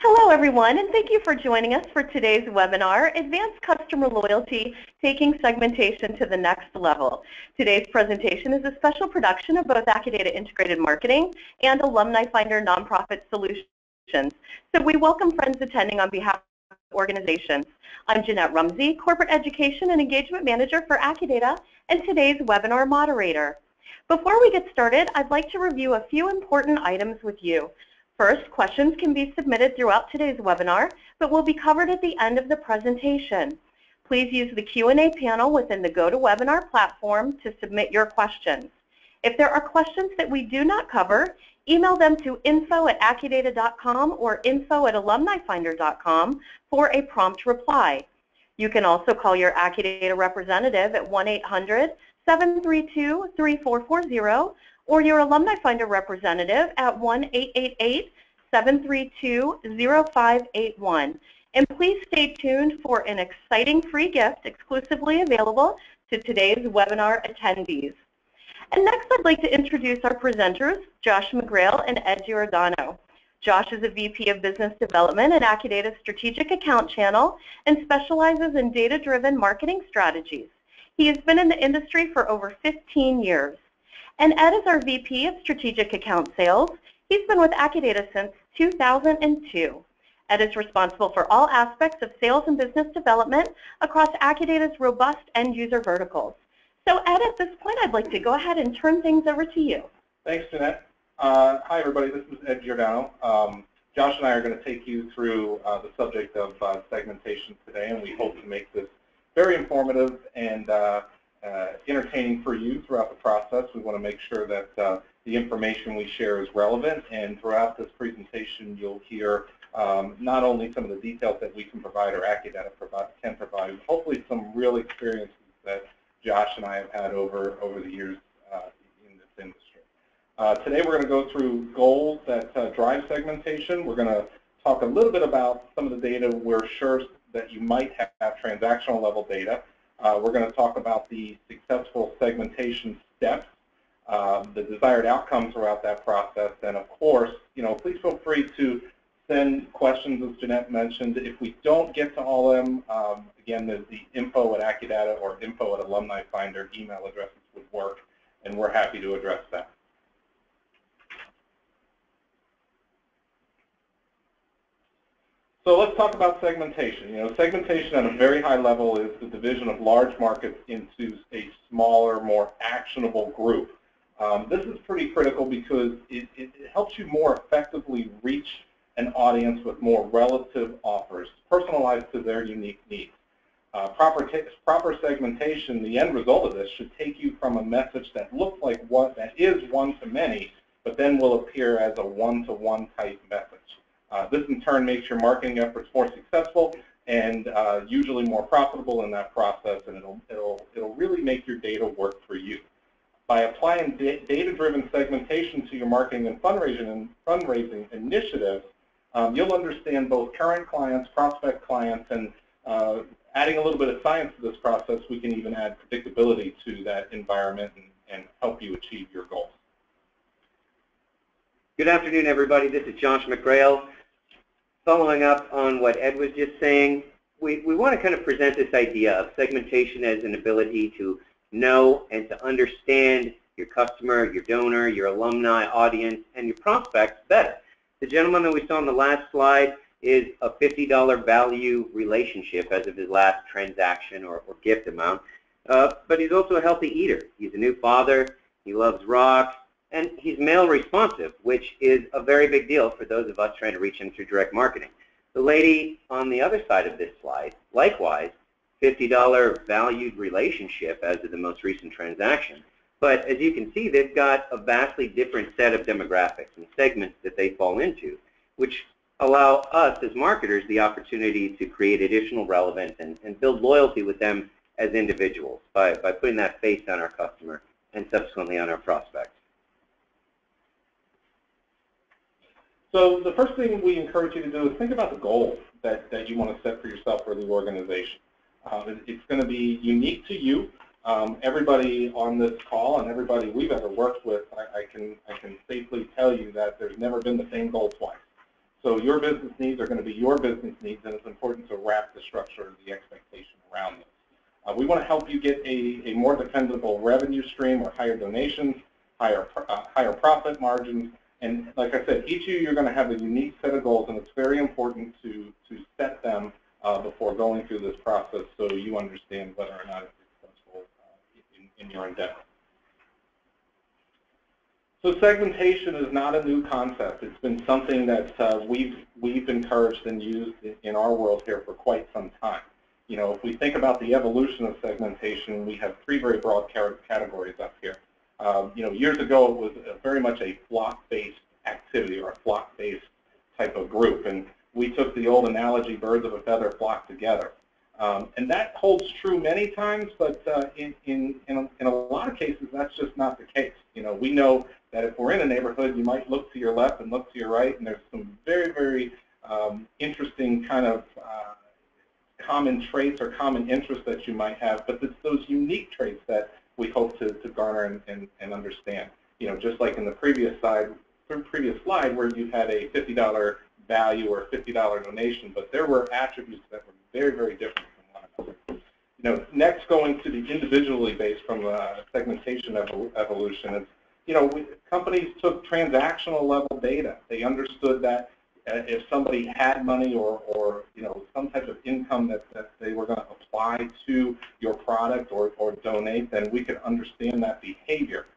Hello, everyone, and thank you for joining us for today's webinar, Advanced Customer Loyalty, Taking Segmentation to the Next Level. Today's presentation is a special production of both AccuData Integrated Marketing and Alumni Finder Nonprofit Solutions. So we welcome friends attending on behalf of organizations. I'm Jeanette Rumsey, Corporate Education and Engagement Manager for AccuData, and today's webinar moderator. Before we get started, I'd like to review a few important items with you. First, questions can be submitted throughout today's webinar, but will be covered at the end of the presentation. Please use the Q&A panel within the GoToWebinar platform to submit your questions. If there are questions that we do not cover, email them to info@accudata.com or info@alumnifinder.com for a prompt reply. You can also call your AccuData representative at 1-800-732-3440 or your Alumni Finder representative at 1-888-732-0581. And please stay tuned for an exciting free gift exclusively available to today's webinar attendees. And next, I'd like to introduce our presenters, Josh McGrail and Ed Giordano. Josh is a VP of Business Development at AccuData's Strategic Account Channel and specializes in data-driven marketing strategies. He has been in the industry for over 15 years. And Ed is our VP of Strategic Account Sales. He's been with AccuData since 2002. Ed is responsible for all aspects of sales and business development across AccuData's robust end-user verticals. So Ed, at this point, I'd like to go ahead and turn things over to you. Thanks, Jeanette. Hi, everybody. This is Ed Giordano. Josh and I are going to take you through the subject of segmentation today, and we hope to make this very informative and entertaining for you throughout the process. We want to make sure that the information we share is relevant, and throughout this presentation you'll hear not only some of the details that we can provide or AccuData can provide, but hopefully some real experiences that Josh and I have had over the years in this industry. Today we're going to go through goals that drive segmentation. We're going to talk a little bit about some of the data we're sure that you might have transactional level data. We're going to talk about the successful segmentation steps, the desired outcomes throughout that process, and of course, please feel free to send questions, as Jeanette mentioned. If we don't get to all of them, again, the info@AccuData or info@Alumni Finder email addresses would work, and we're happy to address that. So let's talk about segmentation. Segmentation at a very high level is the division of large markets into a smaller, more actionable group. This is pretty critical because it helps you more effectively reach an audience with more relative offers, personalized to their unique needs. Proper segmentation, the end result of this should take you from a message that looks like that is one-to-many, but then will appear as a one-to-one type message. This in turn makes your marketing efforts more successful and usually more profitable in that process, and it'll really make your data work for you. By applying data-driven segmentation to your marketing and fundraising initiatives, you'll understand both current clients, prospect clients, and adding a little bit of science to this process, we can even add predictability to that environment and help you achieve your goals. Good afternoon, everybody. This is Josh McGrail. Following up on what Ed was just saying, we want to kind of present this idea of segmentation as an ability to know and to understand your customer, your donor, your alumni audience, and your prospects better. The gentleman that we saw on the last slide is a $50 value relationship as of his last transaction or gift amount, but he's also a healthy eater. He's a new father, he loves rock, and he's mail responsive, which is a very big deal for those of us trying to reach him through direct marketing. The lady on the other side of this slide, likewise, $50 valued relationship as of the most recent transaction. But as you can see, they've got a vastly different set of demographics and segments that they fall into, which allow us as marketers the opportunity to create additional relevance and build loyalty with them as individuals by putting that face on our customer and subsequently on our prospects. So the first thing we encourage you to do is think about the goal that you want to set for yourself or the organization. It's going to be unique to you. Everybody on this call and everybody we've ever worked with, I can safely tell you that there's never been the same goal twice. So your business needs are going to be your business needs, and it's important to wrap the structure of the expectation around this. We want to help you get a more dependable revenue stream or higher donations, higher profit margins, and like I said, each of you are going to have a unique set of goals, and it's very important to set them before going through this process so you understand whether or not it's successful in your endeavor. So segmentation is not a new concept. It's been something that we've encouraged and used in our world here for quite some time. You know, if we think about the evolution of segmentation, we have three very broad categories up here. You know, years ago it was very much a flock-based activity or a flock-based type of group, and we took the old analogy, birds of a feather flock together. And that holds true many times, but in a lot of cases that's just not the case. You know, we know that if we're in a neighborhood, you might look to your left and look to your right, and there's some very, very interesting kind of common traits or common interests that you might have, but it's those unique traits that we hope to garner and understand. You know, just like in the previous slide where you had a $50 value or a $50 donation, but there were attributes that were very, very different from one another. You know, next going to the individually based from segmentation evolution is, you know, companies took transactional level data. They understood that if somebody had money or you know, some type of income that they were going to apply to your product or donate, then we could understand that behavior.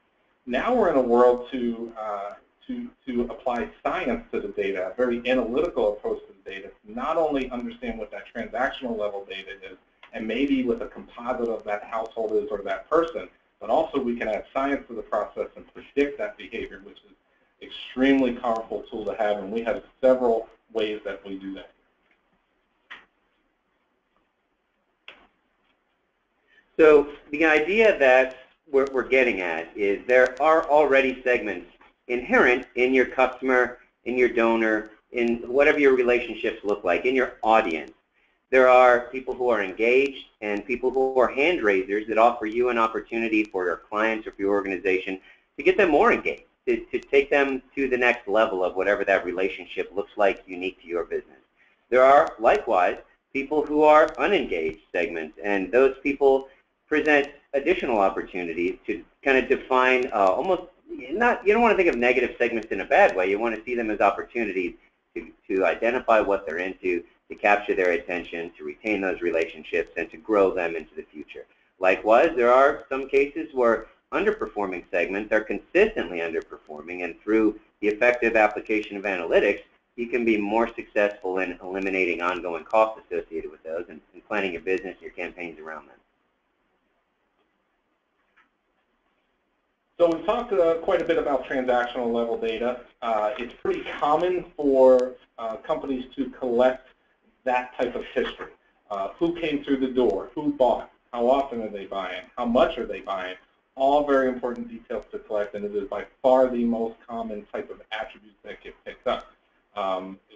Now we're in a world to apply science to the data, a very analytical approach to the data, to not only understand what that transactional level data is, and maybe what the composite of that household is or that person, but also we can add science to the process and predict that behavior, which is an extremely powerful tool to have, and we have several ways that we do that. So the idea that we're getting at is there are already segments inherent in your customer, in your donor, in whatever your relationships look like, in your audience. There are people who are engaged and people who are hand raisers that offer you an opportunity for your clients or for your organization to get them more engaged, to take them to the next level of whatever that relationship looks like unique to your business. There are, likewise, people who are unengaged segments, and those people present additional opportunities to kind of define almost not, you don't want to think of negative segments in a bad way. You want to see them as opportunities to identify what they're into, to capture their attention, to retain those relationships, and to grow them into the future. Likewise, there are some cases where underperforming segments are consistently underperforming, and through the effective application of analytics, you can be more successful in eliminating ongoing costs associated with those and planning your business, your campaigns around them. So we've talked quite a bit about transactional level data. It's pretty common for companies to collect that type of history. Who came through the door, who bought, how often are they buying, how much are they buying, all very important details to collect, and it is by far the most common type of attributes that get picked up.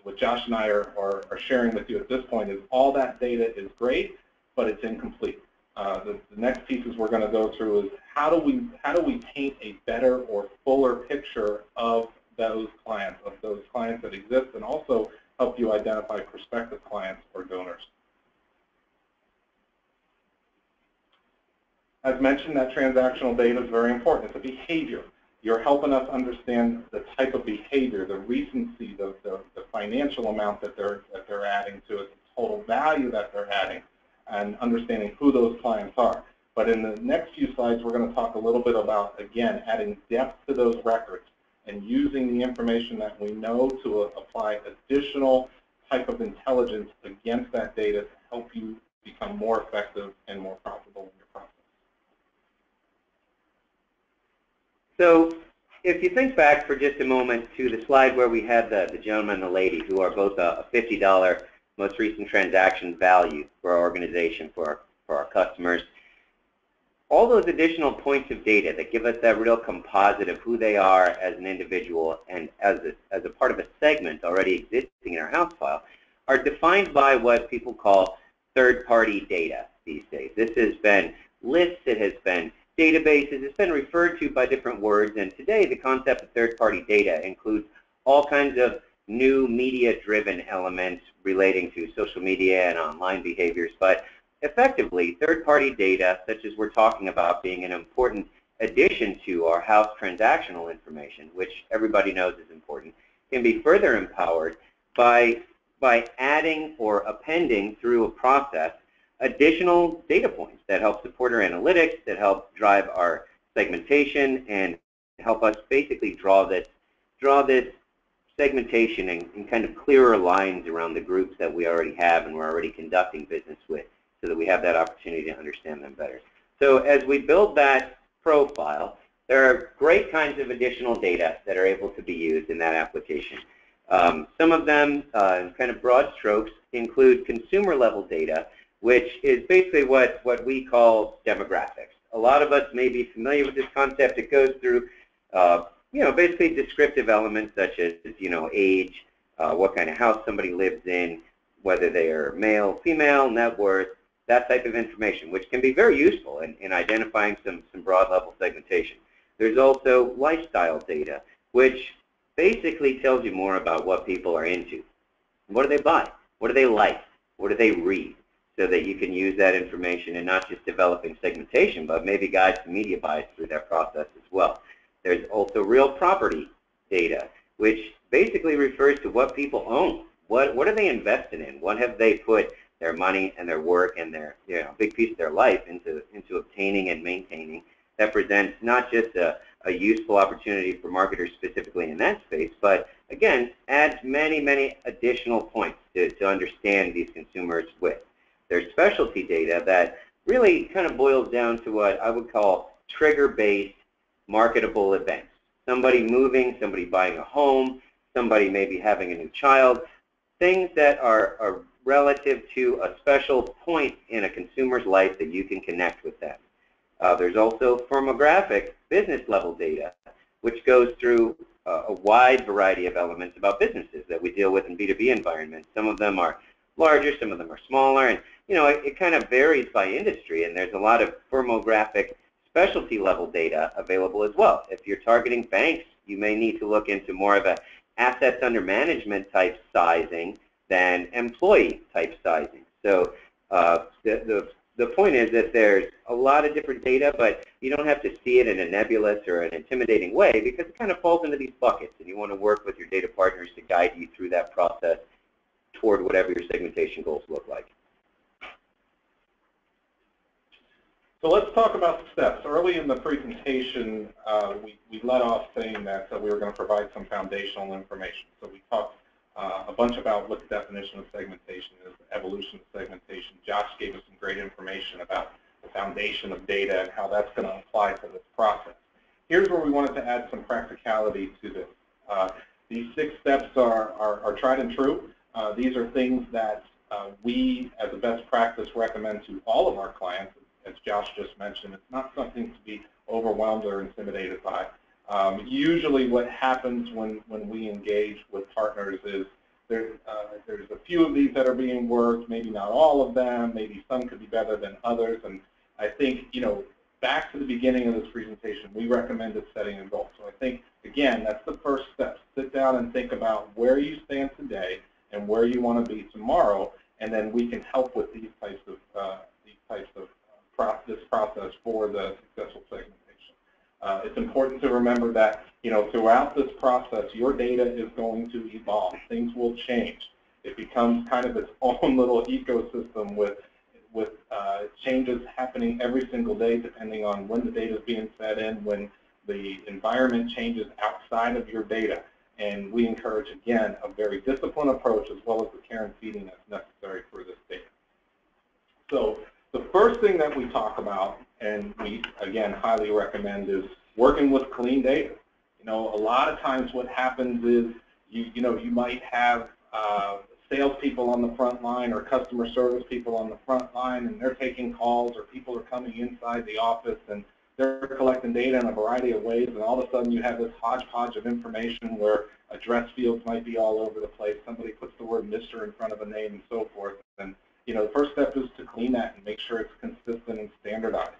What Josh and I are sharing with you at this point is all that data is great, but it's incomplete. The next pieces we're going to go through is how do we paint a better or fuller picture of those clients that exist, and also help you identify prospective clients or donors. As mentioned, that transactional data is very important. It's a behavior. You're helping us understand the type of behavior, the recency, the financial amount that they're adding to it, the total value that they're adding, and understanding who those clients are. But in the next few slides, we're going to talk a little bit about, again, adding depth to those records and using the information that we know to apply additional type of intelligence against that data to help you become more effective and more profitable in your process. So if you think back for just a moment to the slide where we had the gentleman and the lady who are both a $50 most recent transaction value for our organization, for our customers, all those additional points of data that give us that real composite of who they are as an individual and as a part of a segment already existing in our house file are defined by what people call third-party data these days. This has been lists, it has been databases, it's been referred to by different words, and today the concept of third-party data includes all kinds of new media-driven elements relating to social media and online behaviors, but effectively, third-party data, such as we're talking about being an important addition to our house transactional information, which everybody knows is important, can be further empowered by adding or appending through a process additional data points that help support our analytics, that help drive our segmentation, and help us basically draw this segmentation in kind of clearer lines around the groups that we already have and we're already conducting business with, so that we have that opportunity to understand them better. So as we build that profile, there are great kinds of additional data that are able to be used in that application. Some of them, in kind of broad strokes, include consumer level data, which is basically what we call demographics. A lot of us may be familiar with this concept. It goes through basically descriptive elements such as age, what kind of house somebody lives in, whether they are male, female, net worth, that type of information, which can be very useful in identifying some broad level segmentation. There's also lifestyle data, which basically tells you more about what people are into. What do they buy? What do they like? What do they read? So that you can use that information in not just developing segmentation, but maybe guide some media buys through that process as well. There's also real property data, which basically refers to what people own. What are they invested in? What have they put their money and their work and their big piece of their life into obtaining and maintaining? That presents not just a useful opportunity for marketers specifically in that space, but again, adds many additional points to understand these consumers with. There's specialty data that really kind of boils down to what I would call trigger-based marketable events. Somebody moving, somebody buying a home, somebody maybe having a new child, things that are relative to a special point in a consumer's life that you can connect with them. There's also firmographic business level data, which goes through a wide variety of elements about businesses that we deal with in B2B environments. Some of them are larger, some of them are smaller, and it kind of varies by industry, and there's a lot of firmographic specialty level data available as well. If you're targeting banks, you may need to look into more of a assets under management type sizing than employee type sizing. So the point is that there's a lot of different data, but you don't have to see it in a nebulous or an intimidating way, because it kind of falls into these buckets, and you want to work with your data partners to guide you through that process toward whatever your segmentation goals look like. So let's talk about the steps. Early in the presentation, we led off saying that we were going to provide some foundational information. So we talked a bunch about what the definition of segmentation is, the evolution of segmentation. Josh gave us some great information about the foundation of data and how that's going to apply to this process. Here's where we wanted to add some practicality to this. These 6 steps are tried and true. These are things that we, as a best practice, recommend to all of our clients. As Josh just mentioned, it's not something to be overwhelmed or intimidated by. Usually what happens when we engage with partners is there's a few of these that are being worked, maybe not all of them, maybe some could be better than others. And I think, back to the beginning of this presentation, we recommended setting a goal. So I think, again, that's the first step. Sit down and think about where you stand today and where you want to be tomorrow, and then we can help with these types of this process for the successful segmentation. It's important to remember that throughout this process, your data is going to evolve. Things will change. It becomes kind of its own little ecosystem with changes happening every single day, depending on when the data is being fed in, when the environment changes outside of your data. And we encourage, again, a very disciplined approach, as well as the care and feeding that's necessary for this data. So the first thing that we talk about, and we, again, highly recommend, is working with clean data. A lot of times what happens is you might have salespeople on the front line or customer service people on the front line, and they're taking calls, or people are coming inside the office and they're collecting data in a variety of ways, and all of a sudden you have this hodgepodge of information where address fields might be all over the place. Somebody puts the word Mr. in front of a name and so forth. And the first step is to clean that and make sure it's consistent and standardized.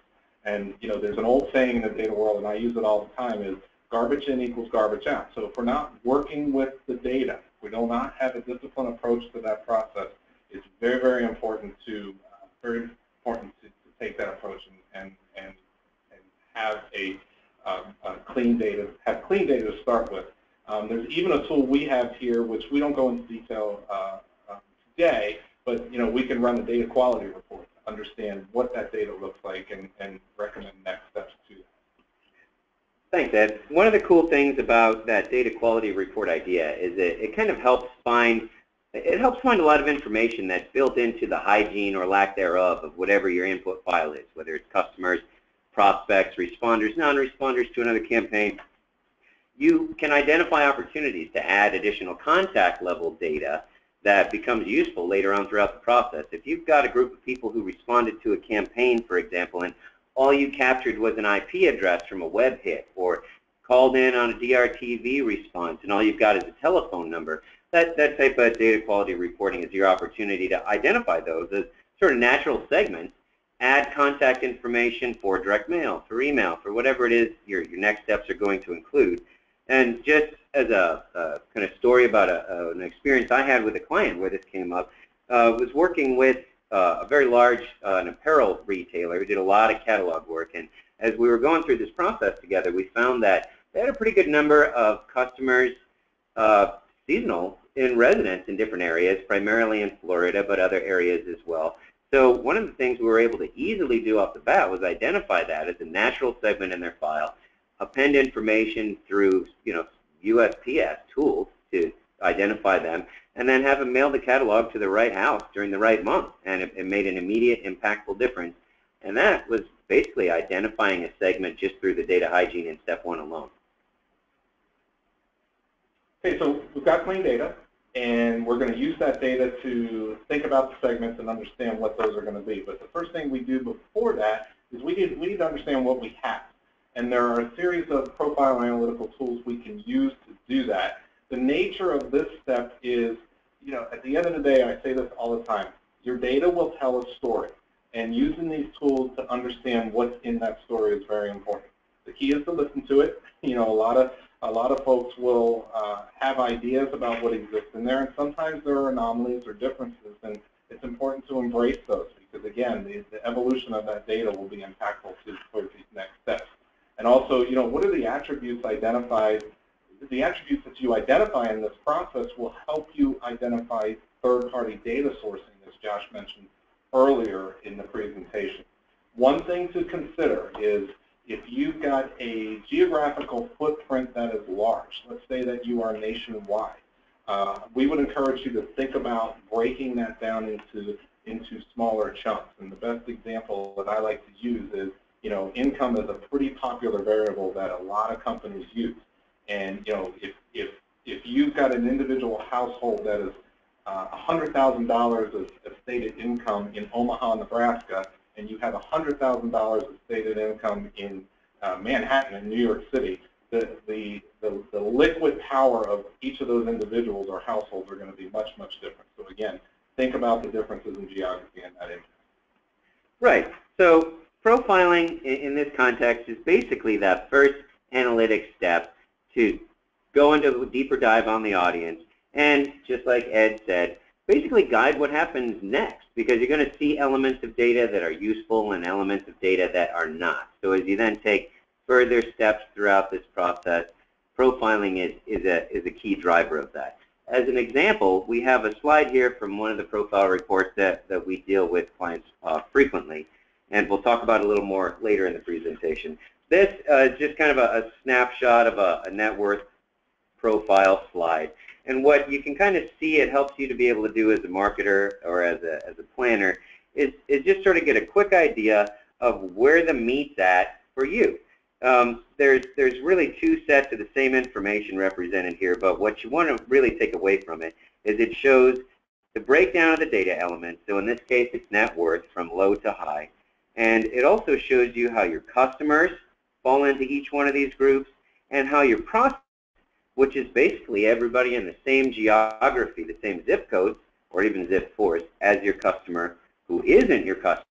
And there's an old saying in the data world, and I use it all the time, is garbage in equals garbage out. So if we're not working with the data, if we do not have a disciplined approach to that process, it's very, very important to take that approach and have clean data to start with. There's even a tool we have here, which we don't go into detail today, but we can run a data quality report to understand what that data looks like and recommend next steps to that. Thanks, Ed. One of the cool things about that data quality report idea is that it kind of helps find a lot of information that's built into the hygiene or lack thereof of whatever your input file is, whether it's customers, prospects, responders, non-responders to another campaign. You can identify opportunities to add additional contact level data that becomes useful later on throughout the process. If you've got a group of people who responded to a campaign, for example, and all you captured was an IP address from a web hit, or called in on a DRTV response and all you've got is a telephone number, that type of data quality reporting is your opportunity to identify those as sort of natural segments, add contact information for direct mail, for email, for whatever it is your next steps are going to include. And just as a kind of story about an experience I had with a client where this came up, was working with a very large an apparel retailer who did a lot of catalog work. And as we were going through this process together, we found that they had a pretty good number of customers, seasonal in residence in different areas, primarily in Florida, but other areas as well. So one of the things we were able to easily do off the bat was identify that as a natural segment in their file, append information through USPS tools to identify them, and then have them mail the catalog to the right house during the right month. And it made an immediate, impactful difference. And that was basically identifying a segment just through the data hygiene in step one alone. Okay, so we've got clean data, and we're going to use that data to think about the segments and understand what those are going to be. But the first thing we do before that is we need to understand what we have. And there are a series of profile analytical tools we can use to do that. The nature of this step is, at the end of the day, I say this all the time, your data will tell a story. And using these tools to understand what's in that story is very important. The key is to listen to it. A lot of folks will have ideas about what exists in there, and sometimes there are anomalies or differences, and it's important to embrace those because, again, the evolution of that data will be impactful towards these next steps. And also, what are the attributes identified? The attributes that you identify in this process will help you identify third-party data sourcing, as Josh mentioned earlier in the presentation. One thing to consider is if you've got a geographical footprint that is large, let's say that you are nationwide, we would encourage you to think about breaking that down into smaller chunks. And the best example that I like to use is, income is a pretty popular variable that a lot of companies use. And if you've got an individual household that is $100,000 of stated income in Omaha, Nebraska, and you have $100,000 of stated income in Manhattan and New York City, the liquid power of each of those individuals or households are going to be much, much different. So again, think about the differences in geography and that impact. Right. So profiling in this context is basically that first analytic step to go into a deeper dive on the audience and, just like Ed said, basically guide what happens next, because you're going to see elements of data that are useful and elements of data that are not. So as you then take further steps throughout this process, profiling is a key driver of that. As an example, we have a slide here from one of the profile reports that we deal with clients frequently, and we'll talk about it a little more later in the presentation. This is just kind of a snapshot of a net worth profile slide. And what you can kind of see it helps you to be able to do as a marketer or as a planner is just sort of get a quick idea of where the meat's at for you. There's really two sets of the same information represented here, but what you want to really take away from it is it shows the breakdown of the data elements. So in this case, it's net worth from low to high. And it also shows you how your customers fall into each one of these groups and how your prospects, which is basically everybody in the same geography, the same zip codes, or even zip force as your customer who isn't your customer,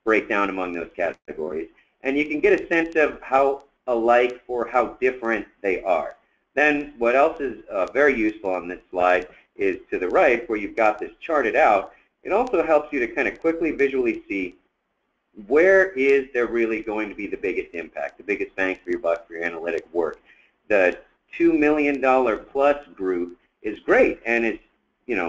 break down among those categories. and you can get a sense of how alike or how different they are. Then what else is very useful on this slide is to the right, where you've got this charted out. It also helps you to kind of quickly visually see where is there really going to be the biggest impact, the biggest bang for your buck for your analytic work. The $2 million plus group is great and is,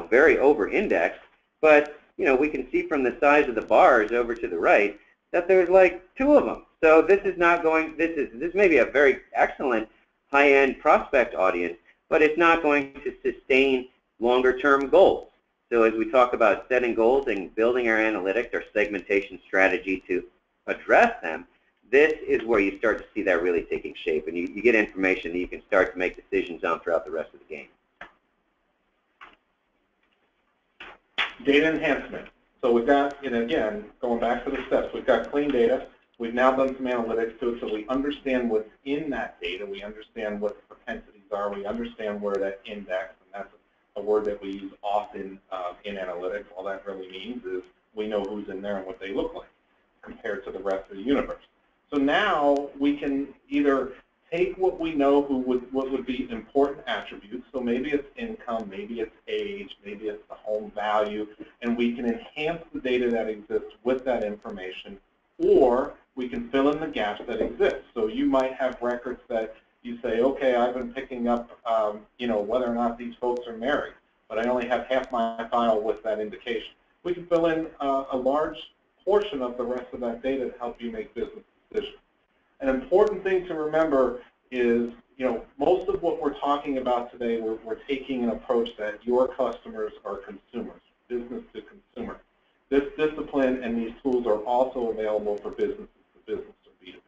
very over-indexed, but we can see from the size of the bars over to the right that there's like 2 of them. So this is not going. This may be a very excellent high-end prospect audience, but it's not going to sustain longer-term goals. So as we talk about setting goals and building our analytics, our segmentation strategy to address them, this is where you start to see that really taking shape, and you get information that you can start to make decisions on throughout the rest of the game. Data enhancement. So we've got, again, going back to the steps, we've got clean data. We've now done some analytics to it, so we understand what's in that data. We understand what the propensities are. We understand where that index, and that's a word that we use often in analytics. All that really means is we know who's in there and what they look like compared to the rest of the universe. So now we can either take what we know what would be important attributes, so maybe it's income, maybe it's age, maybe it's the home value, and we can enhance the data that exists with that information, or we can fill in the gaps that exist. So you might have records that you say, okay, I've been picking up, whether or not these folks are married, but I only have half my file with that indication. We can fill in a large portion of the rest of that data to help you make business decisions. An important thing to remember is, most of what we're talking about today, we're taking an approach that your customers are consumers, business to consumer. This discipline and these tools are also available for businesses to business or B2B.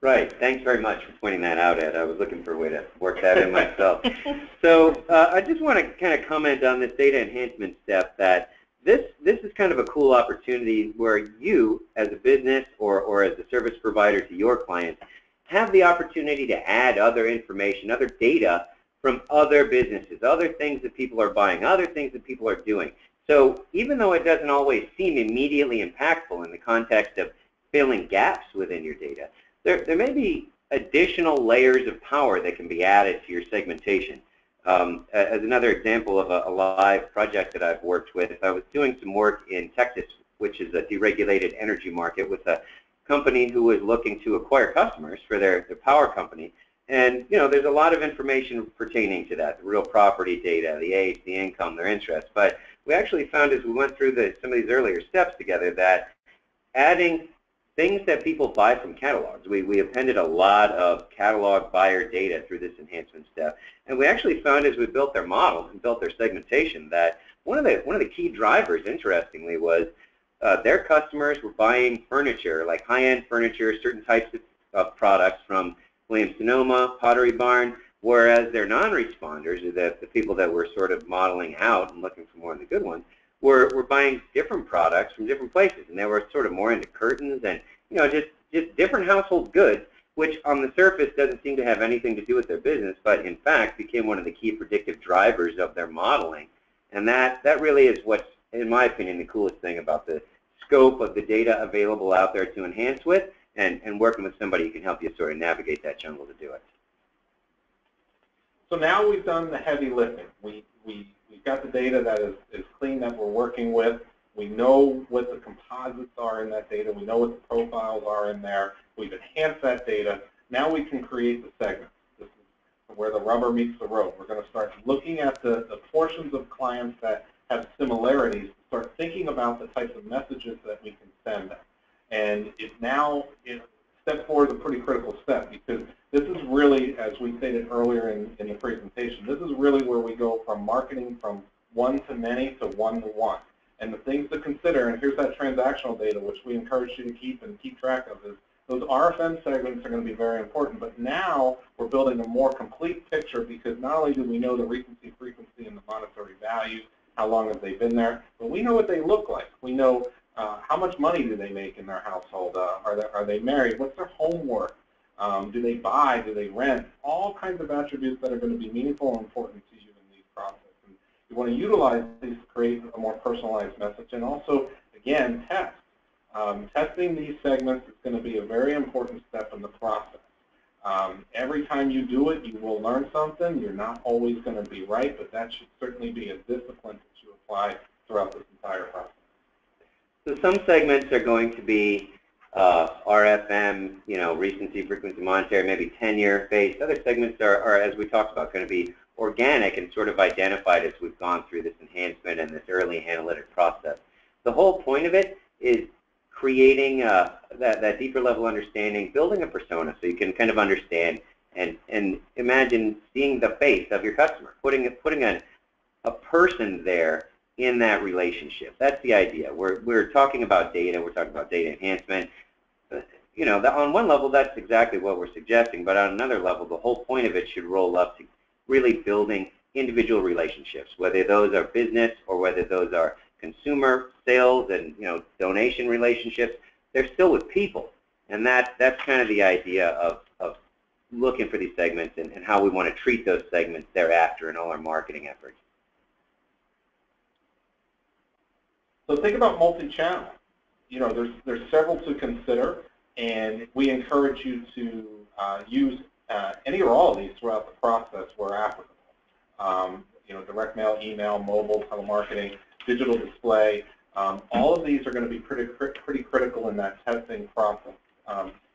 Right. Thanks very much for pointing that out, Ed. I was looking for a way to work that in myself. So I just want to kind of comment on this data enhancement step, that this is kind of a cool opportunity where you, as a business or as a service provider to your clients, have the opportunity to add other information, other data from other businesses, other things that people are buying, other things that people are doing. So even though it doesn't always seem immediately impactful in the context of filling gaps within your data, there may be additional layers of power that can be added to your segmentation. As another example of a live project that I've worked with, I was doing some work in Texas, which is a deregulated energy market, with a company who was looking to acquire customers for their power company. And there's a lot of information pertaining to that, the real property data, the age, the income, their interest. But we actually found, as we went through some of these earlier steps together, that adding things that people buy from catalogs, we appended a lot of catalog buyer data through this enhancement step. And we actually found, as we built their models and built their segmentation, that one of the key drivers, interestingly, was their customers were buying furniture, like high-end furniture, certain types of products from Williams-Sonoma, Pottery Barn, whereas their non-responders, or the people that were sort of modeling out and looking for more of the good ones, were buying different products from different places, and they were sort of more into curtains and just different household goods, which on the surface doesn't seem to have anything to do with their business, but in fact became one of the key predictive drivers of their modeling. And that really is what's, in my opinion, the coolest thing about the scope of the data available out there to enhance with, and working with somebody who can help you sort of navigate that jungle to do it. So now we've done the heavy lifting. We've got the data that is clean that we're working with. We know what the composites are in that data. We know what the profiles are in there. We've enhanced that data. Now we can create the segments. This is where the rubber meets the road. We're going to start looking at the portions of clients that have similarities, start thinking about the types of messages that we can send them. And step 4 is a pretty critical step, because this is really, as we stated earlier in the presentation, this is really where we go from marketing from one to many to one to one. And the things to consider, and here's that transactional data, which we encourage you to keep track of, is those RFM segments are going to be very important. But now we're building a more complete picture, because not only do we know the recency, frequency, and the monetary value, how long have they been there, but we know what they look like. We know how much money do they make in their household? Are they married? What's their homework? Do they buy? Do they rent? All kinds of attributes that are going to be meaningful and important to you in these processes. And you want to utilize these to create a more personalized message, and also, again, test. Testing these segments is going to be a very important step in the process. Every time you do it, you will learn something. You're not always going to be right, but that should certainly be a discipline that you apply throughout this entire process. So some segments are going to be RFM, recency, frequency, monetary, maybe tenure based. Other segments are, as we talked about, going to be organic and sort of identified as we've gone through this enhancement and this early analytic process. The whole point of it is creating that deeper level understanding, building a persona so you can kind of understand and imagine seeing the face of your customer, putting a person there in that relationship. That's the idea. We're talking about data. We're talking about data enhancement. On one level, that's exactly what we're suggesting, but on another level, the whole point of it should roll up to really building individual relationships, whether those are business or whether those are consumer sales and donation relationships. They're still with people, and that's kind of the idea of looking for these segments and how we want to treat those segments thereafter in all our marketing efforts. So think about multi-channel. There's several to consider, and we encourage you to use any or all of these throughout the process where applicable. Direct mail, email, mobile, telemarketing, digital display. All of these are going to be pretty critical in that testing process.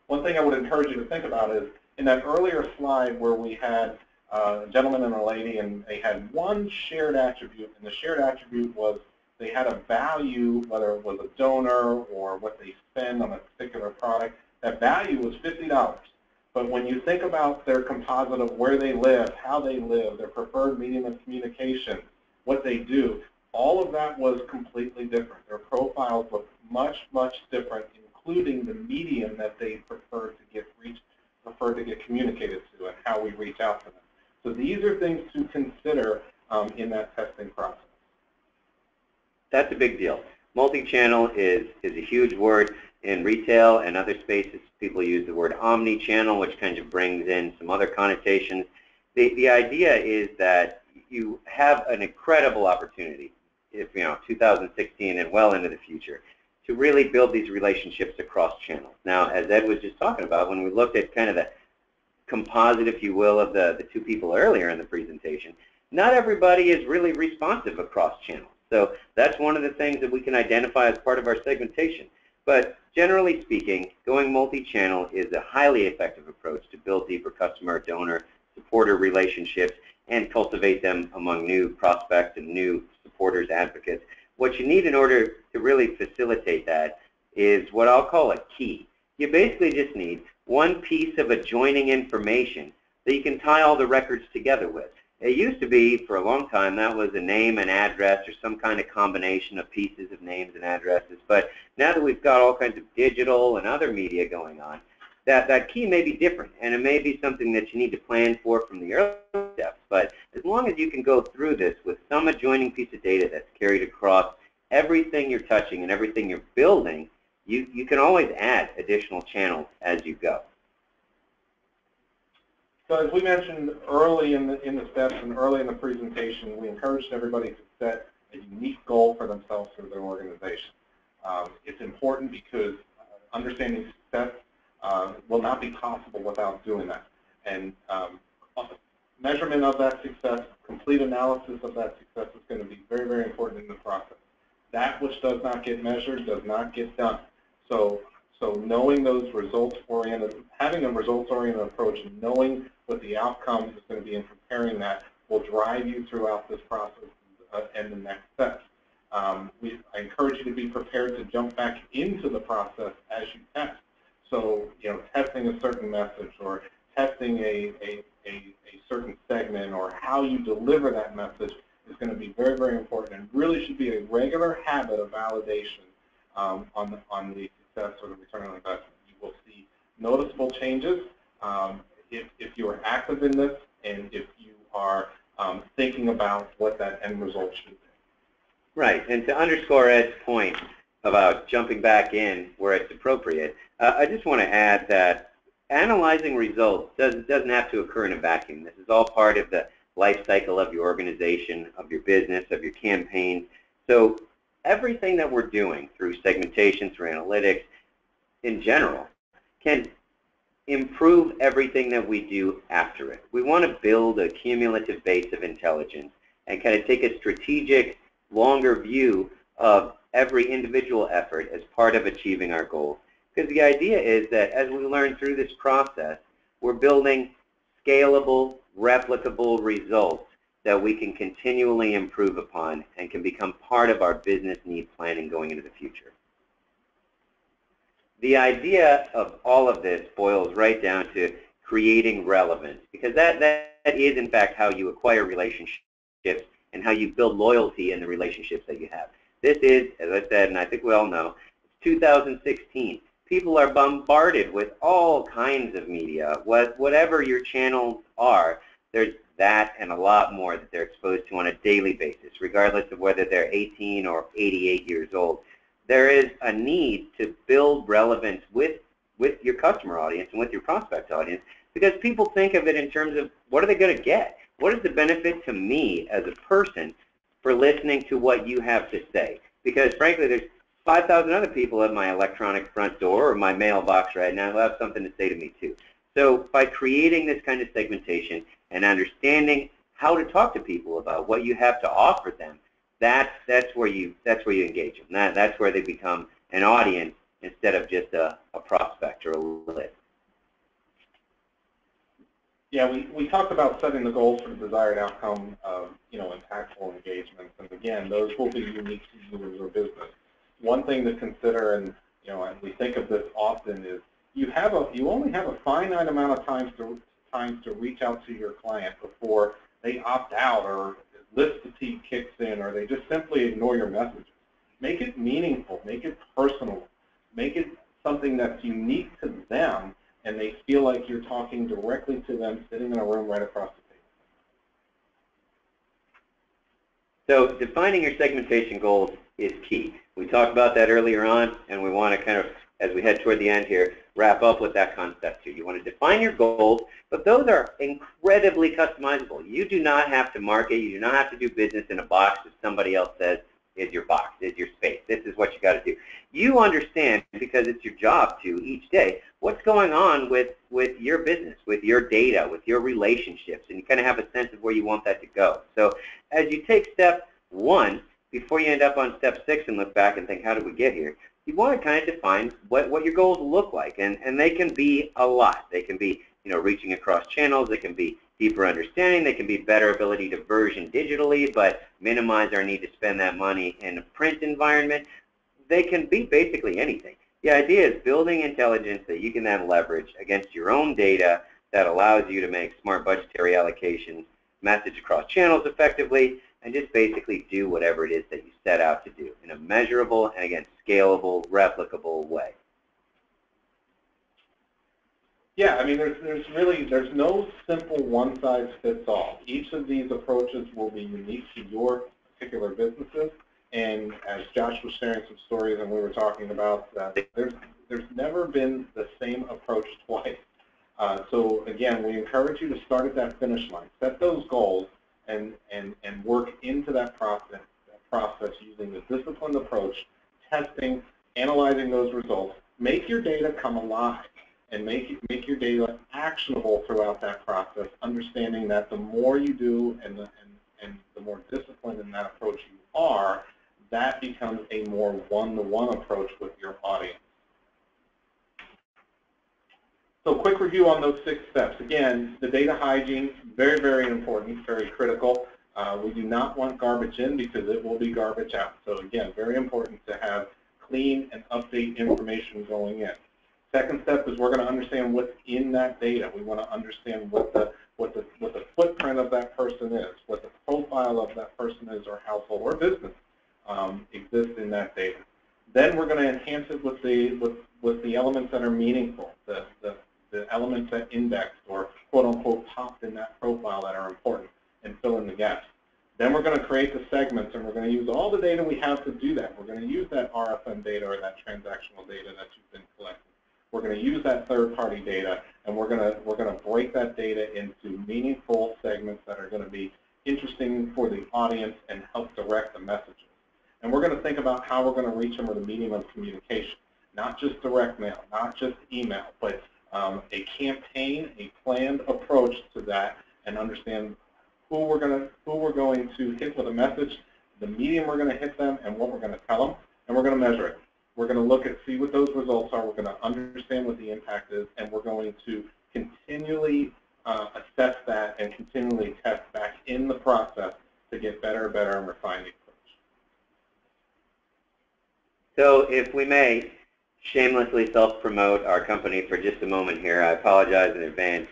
One thing I would encourage you to think about is in that earlier slide where we had a gentleman and a lady, and they had one shared attribute, and the shared attribute was they had a value, whether it was a donor or what they spend on a particular product. That value was $50. But when you think about their composite of where they live, how they live, their preferred medium of communication, what they do, all of that was completely different. Their profiles look much, much different, including the medium that they prefer to get communicated to and how we reach out to them. So these are things to consider in that testing process. That's a big deal. Multi-channel is a huge word. In retail and other spaces, people use the word omni-channel, which kind of brings in some other connotations. The idea is that you have an incredible opportunity, if 2016 and well into the future, to really build these relationships across channels. Now, as Ed was just talking about, when we looked at kind of the composite, if you will, of the two people earlier in the presentation, not everybody is really responsive across channels. So that's one of the things that we can identify as part of our segmentation. But generally speaking, going multi-channel is a highly effective approach to build deeper customer, donor, supporter relationships and cultivate them among new prospects and new supporters, advocates. What you need in order to really facilitate that is what I'll call a key. You basically just need one piece of adjoining information that you can tie all the records together with. It used to be, for a long time, that was a name and address or some kind of combination of pieces of names and addresses. But now that we've got all kinds of digital and other media going on, that key may be different, and it may be something that you need to plan for from the early steps. But as long as you can go through this with some adjoining piece of data that's carried across everything you're touching and everything you're building, you can always add additional channels as you go. So as we mentioned early in the steps and early in the presentation, we encouraged everybody to set a unique goal for themselves for their organization. It's important because understanding success will not be possible without doing that. And measurement of that success, complete analysis of that success is going to be very, very important in the process. That which does not get measured does not get done. So knowing those results-oriented, having a results-oriented approach and knowing what the outcome is going to be and comparing that will drive you throughout this process and the next steps. I encourage you to be prepared to jump back into the process as you test. So, testing a certain message or testing a certain segment or how you deliver that message is going to be very, very important and really should be a regular habit of validation on the success or the return on investment. You will see noticeable changes if you are active in this and if you are thinking about what that end result should be. Right, and to underscore Ed's point about jumping back in where it's appropriate, I just want to add that analyzing results doesn't have to occur in a vacuum. This is all part of the life cycle of your organization, of your business, of your campaign. So everything that we're doing through segmentation, through analytics, in general, can improve everything that we do after it. We want to build a cumulative base of intelligence and kind of take a strategic, longer view of every individual effort as part of achieving our goals. Because the idea is that as we learn through this process, we're building scalable, replicable results that we can continually improve upon and can become part of our business need planning going into the future. The idea of all of this boils right down to creating relevance, because that is, in fact, how you acquire relationships and how you build loyalty in the relationships that you have. This is, as I said, and I think we all know, it's 2016. People are bombarded with all kinds of media. Whatever your channels are, there's that and a lot more that they're exposed to on a daily basis, regardless of whether they're 18 or 88 years old. There is a need to build relevance with your customer audience and with your prospect audience, because people think of it in terms of what are they going to get? What is the benefit to me as a person for listening to what you have to say? Because frankly, there's 5,000 other people at my electronic front door or my mailbox right now who have something to say to me too. So by creating this kind of segmentation and understanding how to talk to people about what you have to offer them, that's where you engage them. That's where they become an audience instead of just a prospect or a list. Yeah, we talked about setting the goals for the desired outcome of impactful engagements, and again, those will be unique to you and your business. One thing to consider, and and we think of this often, is you only have a finite amount of time to reach out to your client before they opt out or list fatigue kicks in, or they just simply ignore your messages. Make it meaningful, make it personal, make it something that's unique to them, and they feel like you're talking directly to them sitting in a room right across the table. So defining your segmentation goals is key. We talked about that earlier on, and we want to kind of, as we head toward the end here, wrap up with that concept too. You want to define your goals, but those are incredibly customizable. You do not have to market, you do not have to do business in a box that somebody else says is your box, is your space. This is what you got to do. You understand, because it's your job to each day, what's going on with your business, with your data, with your relationships, and you kind of have a sense of where you want that to go. So as you take step one, before you end up on step 6 and look back and think, how did we get here? You want to kind of define what your goals look like, and they can be a lot. They can be reaching across channels, they can be deeper understanding, they can be better ability to version digitally but minimize our need to spend that money in a print environment. They can be basically anything. The idea is building intelligence that you can then leverage against your own data that allows you to make smart budgetary allocations, message across channels effectively, and just basically do whatever it is that you set out to do in a measurable and, again, scalable, replicable way. Yeah, I mean, there's no simple one-size-fits-all. Each of these approaches will be unique to your particular businesses, and as Josh was sharing some stories and we were talking about, there's never been the same approach twice. So again, we encourage you to start at that finish line, set those goals, and work into that process using the disciplined approach, testing, analyzing those results. Make your data come alive, and make your data actionable throughout that process, understanding that the more you do and the more disciplined in that approach you are, that becomes a more one-to-one approach with your audience. So quick review on those 6 steps. Again, the data hygiene, very, very important, very critical. We do not want garbage in because it will be garbage out. So again, very important to have clean and update information going in. Second step is we're going to understand what's in that data. We want to understand what the footprint of that person is, what the profile of that person is, or household or business exists in that data. Then we're going to enhance it with the elements that are meaningful, the elements that indexed or quote-unquote popped in that profile that are important, and fill in the gaps. Then we're going to create the segments, and we're going to use all the data we have to do that. We're going to use that RFM data or that transactional data that you've been collecting. We're going to use that third-party data, and we're going to break that data into meaningful segments that are going to be interesting for the audience and help direct the messages. And we're going to think about how we're going to reach them with a medium of communication, not just direct mail, not just email, but a campaign, a planned approach to that, and understand who we're going to hit with a message, the medium we're going to hit them, and what we're going to tell them, and we're going to measure it. We're going to look at, see what those results are. We're going to understand what the impact is, and we're going to continually assess that and continually test back in the process to get better and refine the approach. So if we may shamelessly self-promote our company for just a moment here, I apologize in advance.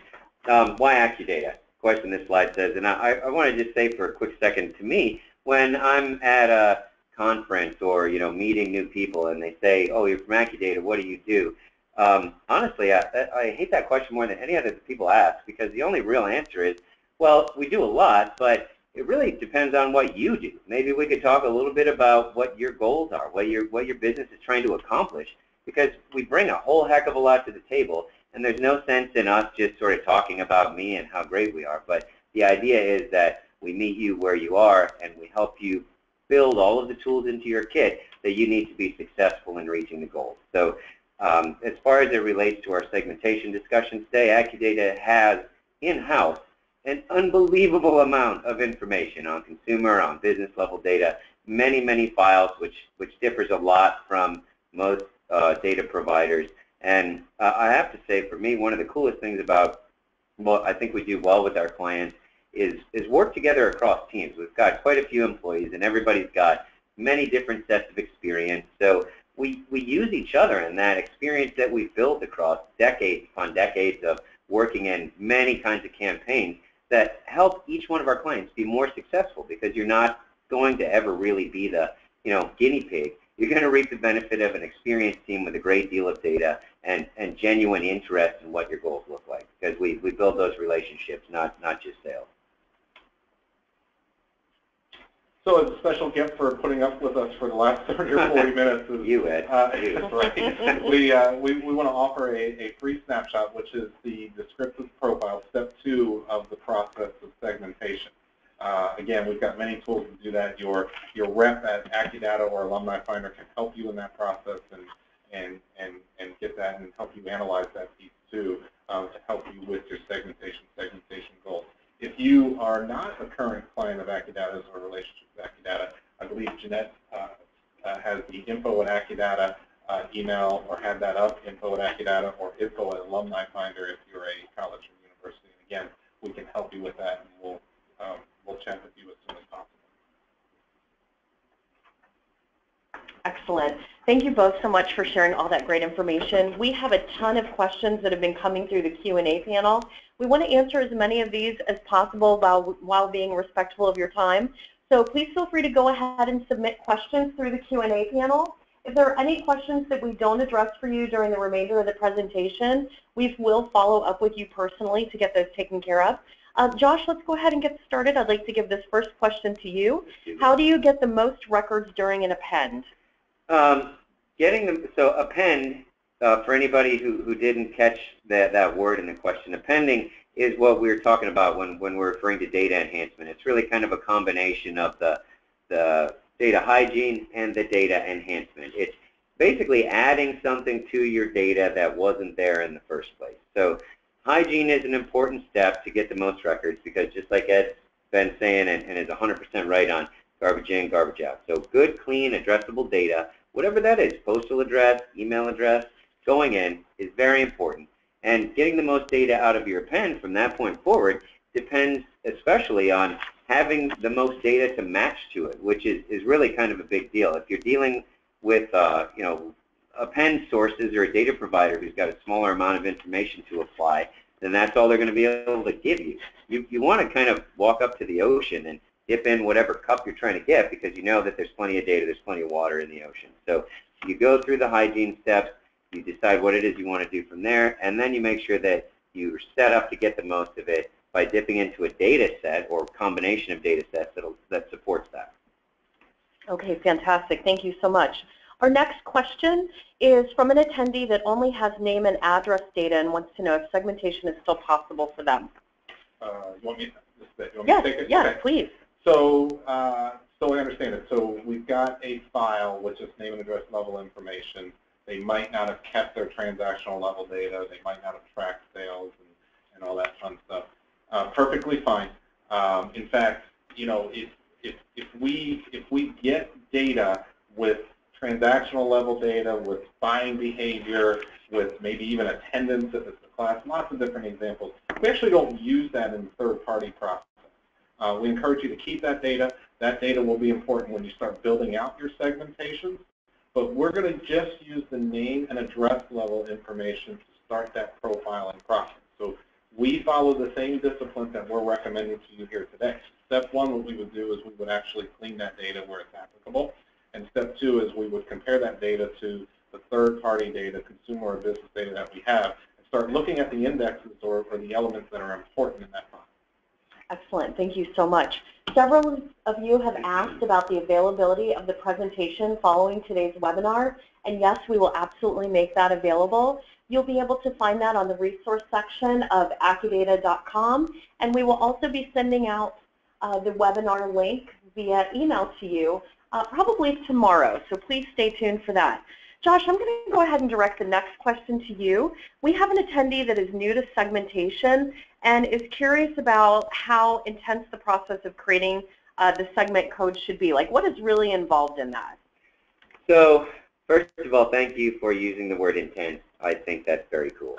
Why AccuData? Question this slide says, and I want to just say for a quick second, to me, when I'm at a conference or meeting new people and they say, oh, you're from AccuData, what do you do? Honestly, I hate that question more than any other people ask, because the only real answer is, well, we do a lot, but it really depends on what you do. Maybe we could talk a little bit about what your goals are, what your business is trying to accomplish, because we bring a whole heck of a lot to the table, and there's no sense in us just sort of talking about me and how great we are. But the idea is that we meet you where you are, and we help you build all of the tools into your kit that you need to be successful in reaching the goals. So as far as it relates to our segmentation discussion today, AccuData has in-house an unbelievable amount of information on consumer, on business level data, many files, which differs a lot from most data providers. And I have to say, for me, one of the coolest things about what I think we do well with our clients is work together across teams. We've got quite a few employees, and everybody's got many different sets of experience. So we use each other, and that experience that we've built across decades upon decades of working in many kinds of campaigns that help each one of our clients be more successful, because you're not going to ever really be the guinea pig. You're going to reap the benefit of an experienced team with a great deal of data and genuine interest in what your goals look like, because we build those relationships, not just sales. So as a special gift for putting up with us for the last 30 or 40 minutes. You, Ed. That's right. We want to offer a free snapshot, which is the descriptive profile, step 2 of the process of segmentation. Again, we've got many tools to do that. Your rep at AccuData or Alumni Finder can help you in that process and get that and help you analyze that piece too, to help you with your segmentation goals. If you are not a current client of AccuData's or relationship with AccuData, I believe Jeanette has the info at AccuData email, or had that up, info at AccuData, or info at Alumni Finder if you're a college or university. And again, we can help you with that, and we'll chat with you as soon as possible. Excellent. Thank you both so much for sharing all that great information. We have a ton of questions that have been coming through the Q&A panel. We want to answer as many of these as possible while being respectful of your time. So please feel free to go ahead and submit questions through the Q&A panel. If there are any questions that we don't address for you during the remainder of the presentation, we will follow up with you personally to get those taken care of. Josh, let's go ahead and get started. I'd like to give this first question to you. How do you get the most records during an append? So append, for anybody who didn't catch that word in the question, appending is what we're talking about when we're referring to data enhancement. It's really kind of a combination of the data hygiene and the data enhancement. It's basically adding something to your data that wasn't there in the first place. So hygiene is an important step to get the most records, because just like Ed's been saying and is 100% right on, garbage in, garbage out. So good, clean, addressable data, whatever that is, postal address, email address, going in is very important. And getting the most data out of your append from that point forward depends especially on having the most data to match to it, which is really kind of a big deal. If you're dealing with append sources or a data provider who's got a smaller amount of information to apply, then that's all they're going to be able to give you. You want to kind of walk up to the ocean and dip in whatever cup you're trying to get, because you know that there's plenty of data, there's plenty of water in the ocean. So you go through the hygiene steps, you decide what it is you want to do from there, and then you make sure that you're set up to get the most of it by dipping into a data set or combination of data sets that supports that. Okay, fantastic. Thank you so much. Our next question is from an attendee that only has name and address data and wants to know if segmentation is still possible for them. You want me to Yes, take it? yes, Okay. please. So I understand it. So we've got a file with just name and address level information. They might not have kept their transactional level data. They might not have tracked sales and all that fun stuff. Perfectly fine. In fact, you know, if we get data with transactional level data, with buying behavior, with maybe even attendance at the class, lots of different examples, we actually don't use that in the third-party process. We encourage you to keep that data. That data will be important when you start building out your segmentations. But we're going to just use the name and address level information to start that profiling process. So we follow the same disciplines that we're recommending to you here today. Step one, what we would do is we would actually clean that data where it's applicable. And step two is we would compare that data to the third-party data, consumer or business data that we have, and start looking at the indexes or the elements that are important in that process. Excellent. Thank you so much. Several of you have asked about the availability of the presentation following today's webinar, and yes, we will absolutely make that available. You'll be able to find that on the resource section of AccuData.com, and we will also be sending out the webinar link via email to you probably tomorrow, so please stay tuned for that. Josh, I'm going to go ahead and direct the next question to you. We have an attendee that is new to segmentation and is curious about how intense the process of creating the segment code should be. Like, what is really involved in that? So, first of all, thank you for using the word intense. I think that's very cool.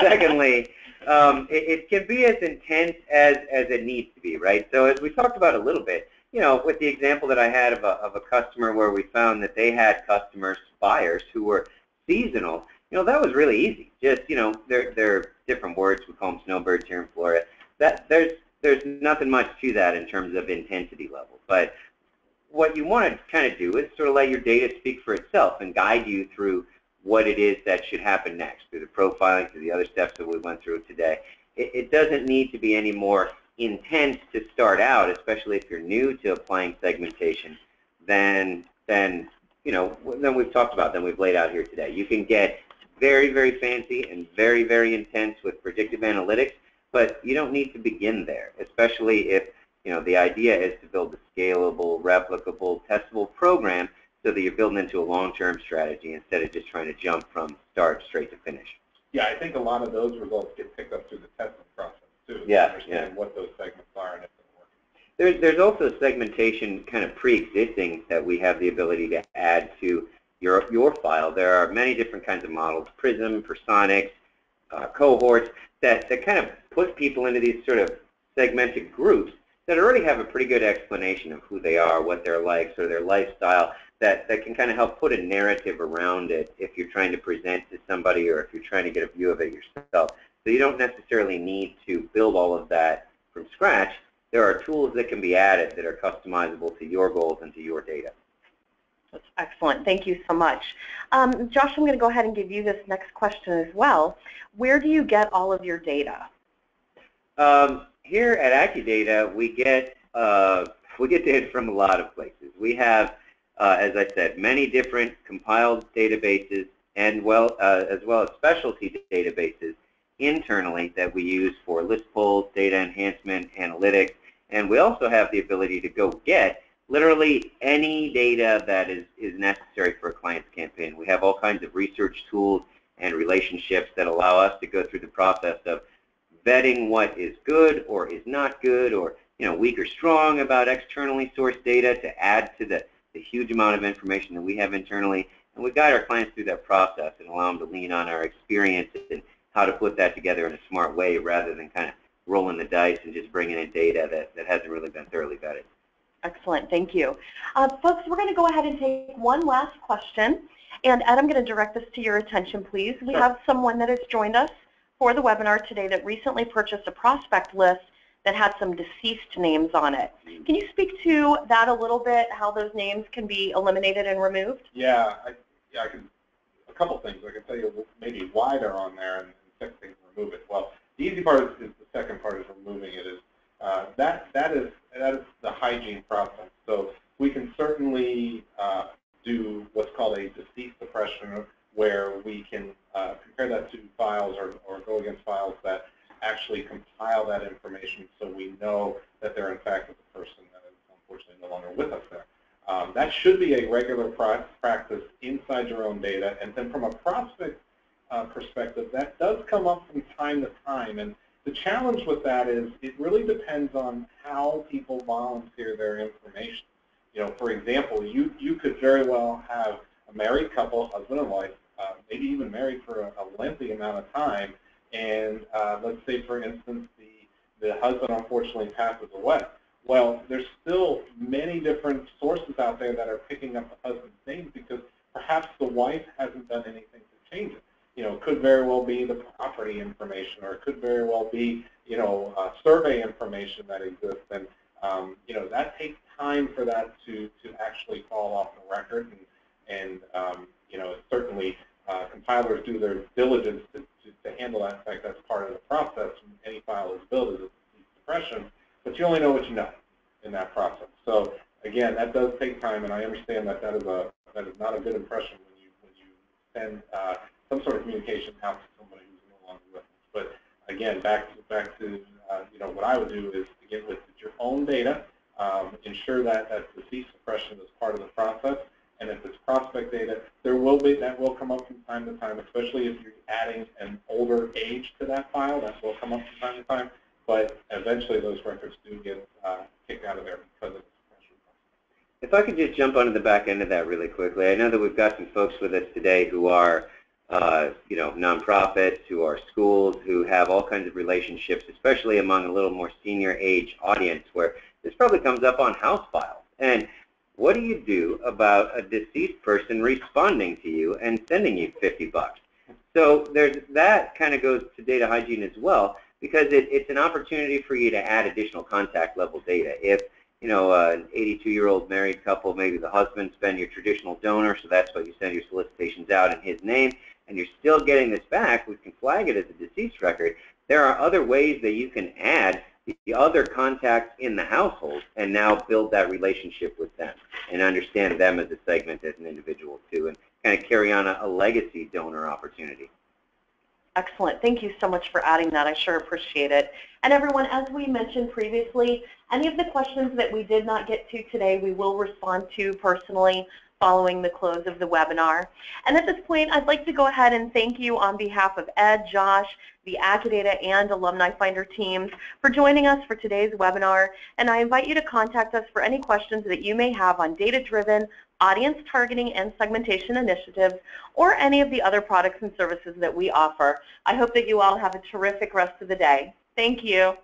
Secondly, it can be as intense as it needs to be, right? So as we talked about a little bit, you know, with the example that I had of a customer where we found that they had customers, buyers, who were seasonal, you know, that was really easy. Just, you know, they're different words. We call them snowbirds here in Florida. There's nothing much to that in terms of intensity level. But what you want to kind of do is sort of let your data speak for itself and guide you through what it is that should happen next, through the profiling, through the other steps that we went through today. It doesn't need to be any more intense to start out, especially if you're new to applying segmentation, than you know, than we've talked about, than we've laid out here today. You can get very, very fancy and very, very intense with predictive analytics, but you don't need to begin there, especially if, you know, the idea is to build a scalable, replicable, testable program so that you're building into a long-term strategy instead of just trying to jump from start straight to finish. Yeah, I think a lot of those results get picked up through the testing process too. Yeah, to understand what those segments are and if they're working. There's also segmentation kind of pre-existing that we have the ability to add to your file. There are many different kinds of models, Prism, Personics, cohorts, that kind of put people into these sort of segmented groups that already have a pretty good explanation of who they are, what they're like, sort of their lifestyle, that can kind of help put a narrative around it if you're trying to present to somebody or if you're trying to get a view of it yourself. So you don't necessarily need to build all of that from scratch. There are tools that can be added that are customizable to your goals and to your data. That's excellent. Thank you so much. Josh, I'm going to go ahead and give you this next question as well. Where do you get all of your data? Here at AccuData, we get data from a lot of places. We have, as I said, many different compiled databases and as well as specialty databases internally that we use for list polls, data enhancement, analytics, and we also have the ability to go get literally any data that is necessary for a client's campaign. We have all kinds of research tools and relationships that allow us to go through the process of vetting what is good or is not good, or, you know, weak or strong about externally sourced data to add to the huge amount of information that we have internally. And we guide our clients through that process and allow them to lean on our experience and how to put that together in a smart way rather than kind of rolling the dice and just bringing in data that hasn't really been thoroughly vetted. Excellent. Thank you. Folks, we're going to go ahead and take one last question. And Ed, I'm going to direct this to your attention, please. We have someone that has joined us for the webinar today that recently purchased a prospect list that had some deceased names on it. Can you speak to that a little bit, how those names can be eliminated and removed? Yeah, I can. A couple things. I can tell you maybe why they're on there and second thing to remove it. Well, the easy part is the second part is removing it. That is the hygiene process. So we can certainly do what's called a deceased suppression, where we can compare that to files or go against files that actually compile that information so we know that they're in fact the person that is unfortunately no longer with us there. That should be a regular practice inside your own data. And then from a prospect perspective, that does come up from time to time. And the challenge with that is it really depends on how people volunteer their information. You know, for example, you could very well have a married couple, husband and wife, maybe even married for a lengthy amount of time, and let's say, for instance, the husband unfortunately passes away. Well, there's still many different sources out there that are picking up the husband's name because perhaps the wife hasn't done anything to change it. You know, it could very well be the property information, or it could very well be, you know, survey information that exists, and you know, that takes time for that to actually fall off the record, and you know, certainly compilers do their diligence to handle that. In fact, that's part of the process when any file is built, is suppression, but you only know what you know in that process. So again, that does take time, and I understand that that is not a good impression when you send some sort of communication out to somebody who's no longer with us. But again, back to you know, what I would do is, again, with your own data, ensure that deceased suppression is part of the process. And if it's prospect data, that will come up from time to time, especially if you're adding an older age to that file. That will come up from time to time. But eventually, those records do get kicked out of there because of the suppression process. If I could just jump onto the back end of that really quickly, I know that we've got some folks with us today who are, you know, nonprofits, who are schools, who have all kinds of relationships, especially among a little more senior age audience, where this probably comes up on house files. And what do you do about a deceased person responding to you and sending you $50? So that kind of goes to data hygiene as well, because it's an opportunity for you to add additional contact level data. If, you know, an 82-year-old married couple, maybe the husband's been your traditional donor, so that's what you send your solicitations out in his name, and you're still getting this back, we can flag it as a deceased record. There are other ways that you can add the other contacts in the household and now build that relationship with them and understand them as a segment, as an individual too, and kind of carry on a legacy donor opportunity. Excellent. Thank you so much for adding that. I sure appreciate it. And everyone, as we mentioned previously, any of the questions that we did not get to today, we will respond to personally following the close of the webinar. And at this point, I'd like to go ahead and thank you on behalf of Ed, Josh, the AccuData and Alumni Finder teams for joining us for today's webinar. And I invite you to contact us for any questions that you may have on data-driven, audience targeting, and segmentation initiatives, or any of the other products and services that we offer. I hope that you all have a terrific rest of the day. Thank you.